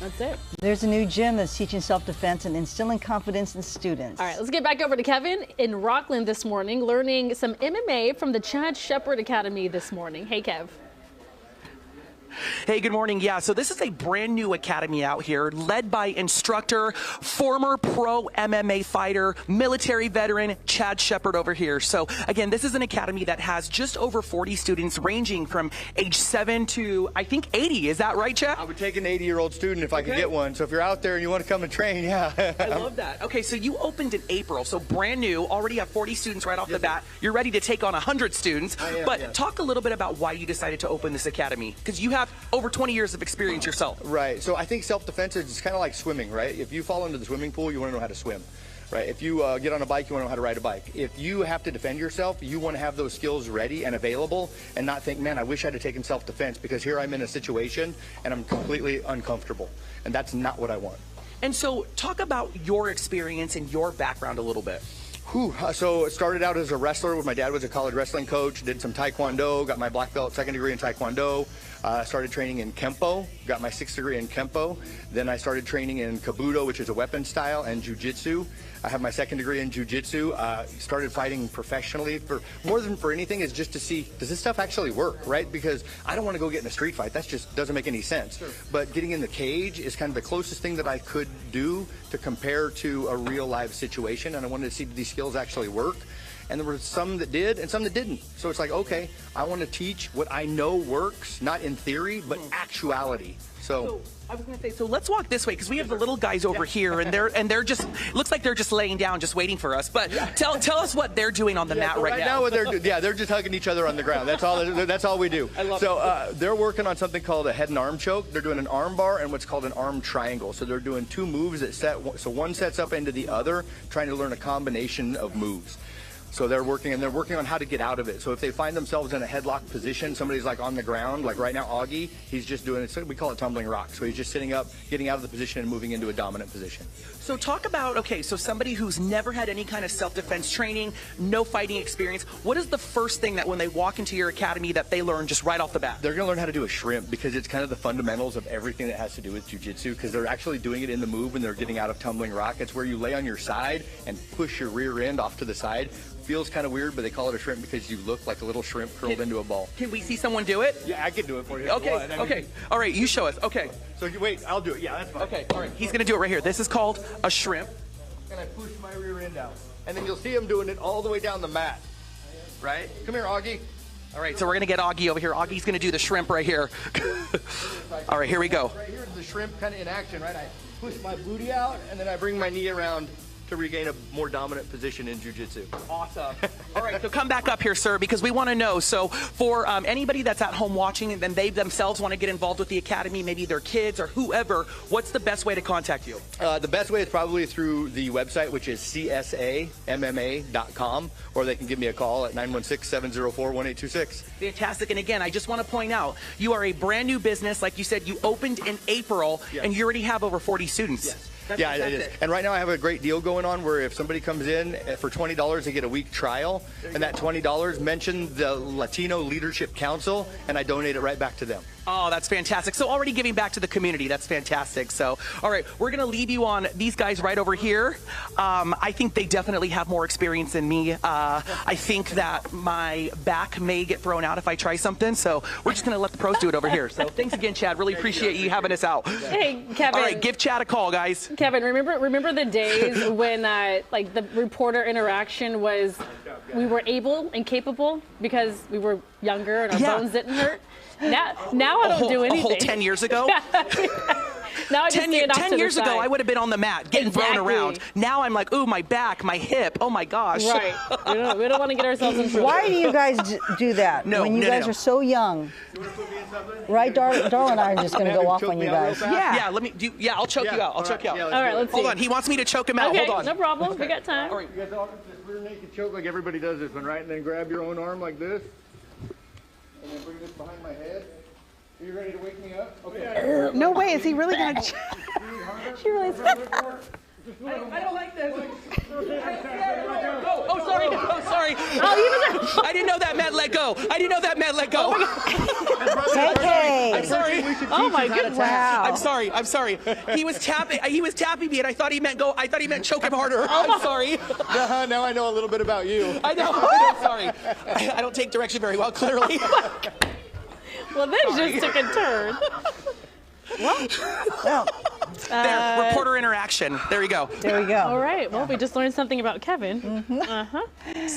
That's it. There's a new gym that's teaching self-defense and instilling confidence in students. All right, let's get back over to Kevin in Rockland this morning, learning some MMA from the Chad Shepard Academy this morning. Hey, Kev. Hey, good morning. Yeah, so this is a brand new academy out here led by instructor, former pro MMA fighter, military veteran Chad Shepard over here. So again, this is an academy that has just over 40 students ranging from age 7 to I think 80. Is that right, Chad? I would take an 80-year-old student if I could get one. So if you're out there and you want to come and train, yeah. I love that. Okay, so you opened in April, so brand new, already have 40 students right off the bat. You're ready to take on 100 students. I am, but yes. talk a little bit about why you decided to open this academy, because you have over 20 years of experience yourself. Right. So I think self-defense is kind of like swimming, right? If you fall into the swimming pool, you want to know how to swim. Right. If you get on a bike, you want to know how to ride a bike. If you have to defend yourself, you want to have those skills ready and available and not think, man, I wish I'd have taken self-defense because here I'm in a situation and I'm completely uncomfortable. And that's not what I want. And so talk about your experience and your background a little bit. So it started out as a wrestler. My dad was a college wrestling coach, did some Taekwondo, got my black belt, second degree in Taekwondo. Started training in Kempo, got my 6th degree in Kempo. Then I started training in Kabuto, which is a weapon style, and Jiu-Jitsu. I have my 2nd degree in Jiu-Jitsu. Started fighting professionally for more than for anything is just to see, does this stuff actually work, right? Because I don't want to go get in a street fight. That just doesn't make any sense. Sure. But getting in the cage is kind of the closest thing that I could do to compare to a real live situation. And I wanted to see, do these skills actually work? And there were some that did and some that didn't. So it's like, okay, I want to teach what I know works, not in theory, but actuality. So I was going to say, so let's walk this way because we have the little guys over here, and they're just looks like they're just laying down, just waiting for us. But tell us what they're doing on the mat right now. What they're just hugging each other on the ground. That's all we do. I love it. They're working on something called a head and arm choke. They're doing an arm bar and what's called an arm triangle. So they're doing 2 moves that so one sets up into the other, trying to learn a combination of moves. So they're working on how to get out of it. So if they find themselves in a headlock position, somebody's like on the ground, like right now Augie, he's just doing it. We call it tumbling rock. So he's just sitting up, getting out of the position and moving into a dominant position. So talk about, okay, so somebody who's never had any kind of self-defense training, no fighting experience, what is the first thing that when they walk into your academy that they learn just right off the bat? They're going to learn how to do a shrimp because it's kind of the fundamentals of everything that has to do with jiu-jitsu because they're actually doing it in the move when they're getting out of tumbling rock. It's where you lay on your side and push your rear end off to the side. Feels kind of weird, but they call it a shrimp because you look like a little shrimp curled into a ball. Can we see someone do it? Yeah, I can do it for you. Okay, okay. All right, you show us. Okay. So wait, I'll do it. Yeah, that's fine. Okay, all right. He's going to do it right here. This is called a shrimp. And I push my rear end out. And then you'll see him doing it all the way down the mat. Right? Come here, Augie. All right, so we're going to get Augie over here. Augie's going to do the shrimp right here. All right, here we go. Right here is the shrimp kind of in action, right? I push my booty out, and then I bring my knee around to regain a more dominant position in jiu-jitsu. Awesome. All right, so come back up here, sir, because we want to know. So for anybody that's at home watching and then they themselves want to get involved with the academy, maybe their kids or whoever, what's the best way to contact you? The best way is probably through the website, which is csamma.com, or they can give me a call at 916-704-1826. Fantastic. And again, I just want to point out, you are a brand new business. Like you said, you opened in April, and you already have over 40 students. Yes. Yeah, it is. And right now I have a great deal going on where if somebody comes in for $20, they get a week trial, and that $20 mention the Latino Leadership Council, and I donate it right back to them. Oh, that's fantastic. So already giving back to the community. That's fantastic. So, all right, we're going to leave you on these guys right over here. I think they definitely have more experience than me. I think that my back may get thrown out if I try something. So we're just going to let the pros do it over here. So thanks again, Chad. Really appreciate you having us out. Hey, Kevin. All right, give Chad a call, guys. Kevin, remember the days when like the reporter interaction was, we were able and capable because we were younger and our bones didn't hurt? Now I don't do anything. A whole 10 years ago? Now I just 10 years ago, I would have been on the mat getting thrown around. Now I'm like, ooh, my back, my hip, oh my gosh. Right. We don't want to get ourselves in trouble. Why do you guys do that when you guys are so young? Right, Darla and I are just going to go off on you guys. Yeah, let me do. Yeah, I'll choke you out. I'll choke you out. All right, let's see. Hold on, he wants me to choke him out. Okay, Hold on. no problem. We got time. All right, you guys all just rear naked choke like everybody does this one, right? And then grab your own arm like this, and then bring this behind my head. Are you ready to wake me up? Okay. No way, is he really going to? She really. I don't like this. Oh, sorry. sorry. I'm sorry. Oh, I didn't know that meant let go. I didn't know that meant let go. I'm sorry. Oh my goodness. Wow. I'm sorry. I'm sorry. He was tapping me, and I thought he meant go. I thought he meant choke him harder. I'm sorry. Now I know a little bit about you. I know. Sorry. I don't take direction very well, clearly. Well, this just took a turn. Well, There, reporter interaction. There you go. there we go. All right. Well, we just learned something about Kevin. All right.